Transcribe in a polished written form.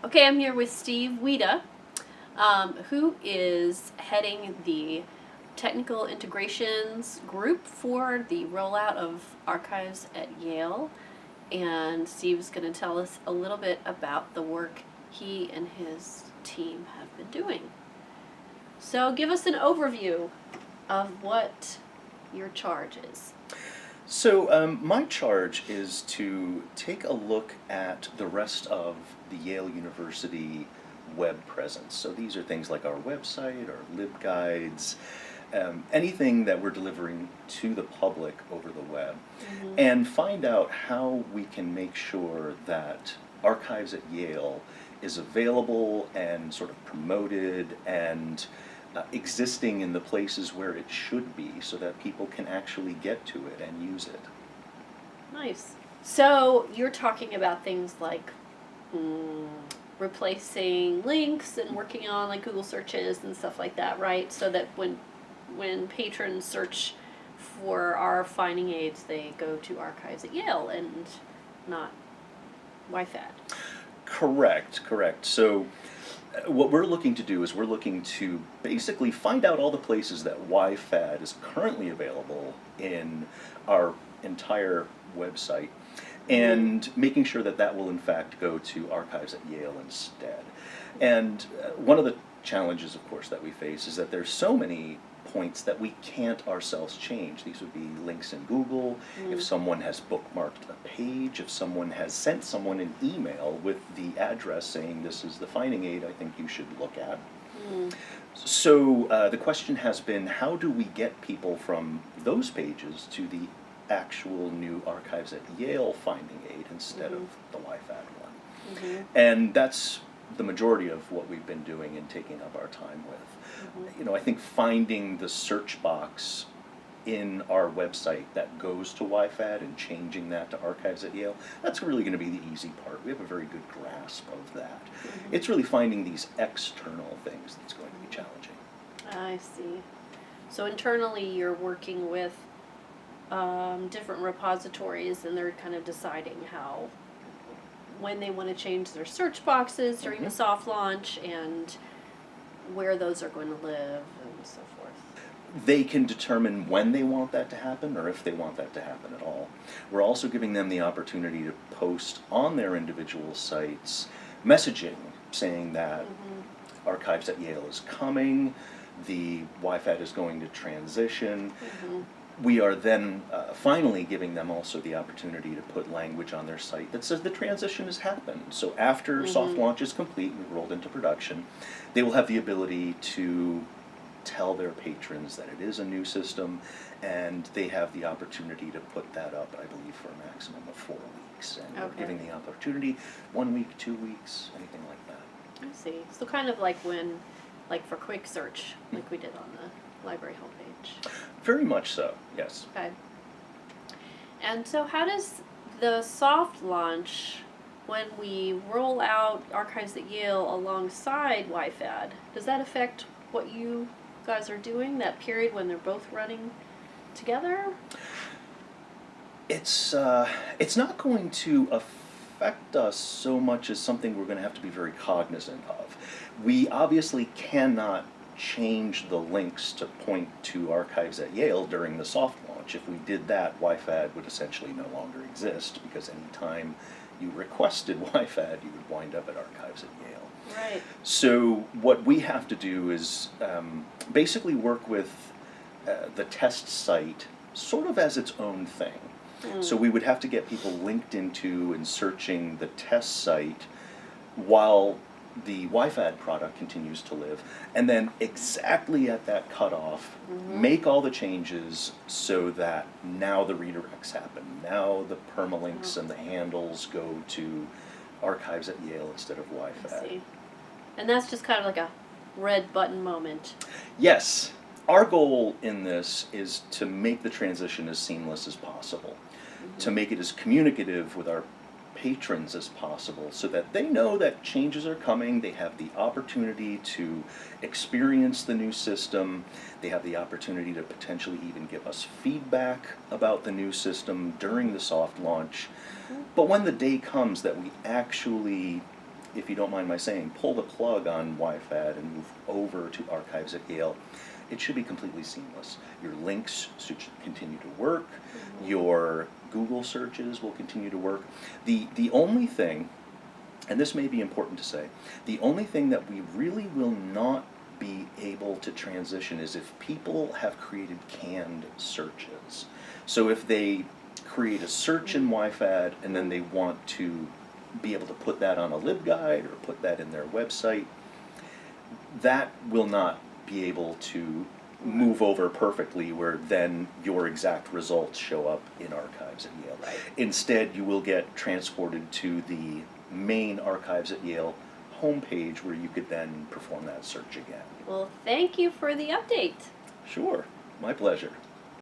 Okay, I'm here with Steve Wieda, who is heading the technical integrations group for the rollout of archives at Yale. And Steve's going to tell us a little bit about the work he and his team have been doing. So give us an overview of what your charge is. So my charge is to take a look at the rest of the Yale University web presence. So these are things like our website, our libguides, anything that we're delivering to the public over the web, and find out how we can make sure that archives at Yale is available and sort of promoted and existing in the places where it should be so that people can actually get to it and use it. Nice. So you're talking about things like replacing links and working on like Google searches and stuff like that, right? So that when patrons search for our finding aids, they go to archives at Yale and not YFAD. Correct. So what we're looking to do is we're looking to basically find out all the places that YFAD is currently available in our entire website and making sure that that will in fact go to archives at Yale instead. And one of the challenges, of course, that we face is that there's so many points that we can't ourselves change. These would be links in Google, if someone has bookmarked a page, if someone has sent someone an email with the address saying this is the finding aid I think you should look at. So the question has been, how do we get people from those pages to the actual new archives at Yale finding aid instead of the YFAD one? And that's the majority of what we've been doing and taking up our time with. You know, I think finding the search box in our website that goes to YFAD and changing that to archives at Yale, that's really going to be the easy part. We have a very good grasp of that. It's really finding these external things that's going to be challenging. I see. So internally you're working with different repositories and they're kind of deciding when they want to change their search boxes during the soft launch and where those are going to live and so forth. They can determine when they want that to happen or if they want that to happen at all. We're also giving them the opportunity to post on their individual sites messaging saying that archives at Yale is coming, the YFAD is going to transition. We are then finally giving them also the opportunity to put language on their site that says the transition has happened. So after soft launch is complete and rolled into production, they will have the ability to tell their patrons that it is a new system, and they have the opportunity to put that up, I believe, for a maximum of 4 weeks. And we're giving the opportunity 1 week, 2 weeks, anything like that. I see. So kind of like like for quick search, like we did on the library homepage. Very much so, yes. Okay. And so how does the soft launch, when we roll out archives at Yale alongside YFAD, does that affect what you guys are doing, that period when they're both running together? It's not going to affect us so much as something we're going to have to be very cognizant of. We obviously cannot change the links to point to archives at Yale during the soft launch. If we did that, YFAD would essentially no longer exist, because any time you requested YFAD, you would wind up at archives at Yale. Right. So what we have to do is basically work with the test site sort of as its own thing. So we would have to get people linked into and searching the test site while the YFAD product continues to live, and then exactly at that cutoff, make all the changes so that now the redirects happen. Now the permalinks and the handles go to archives at Yale instead of YFAD. I see. And that's just kind of like a red button moment. Yes. Our goal in this is to make the transition as seamless as possible, to make it as communicative with our patrons as possible so that they know that changes are coming, they have the opportunity to experience the new system, they have the opportunity to potentially even give us feedback about the new system during the soft launch. But when the day comes that we actually if you don't mind my saying, pull the plug on YFAD and move over to Archives at Yale, it should be completely seamless. Your links should continue to work. Your Google searches will continue to work. The only thing, and this may be important to say, the only thing that we really will not be able to transition is if people have created canned searches. So if they create a search in YFAD and then they want to be able to put that on a LibGuide or put that in their website, that will not be able to move over perfectly where then your exact results show up in Archives at Yale. Right. Instead, you will get transported to the main Archives at Yale homepage where you could then perform that search again. Well, thank you for the update. Sure, my pleasure.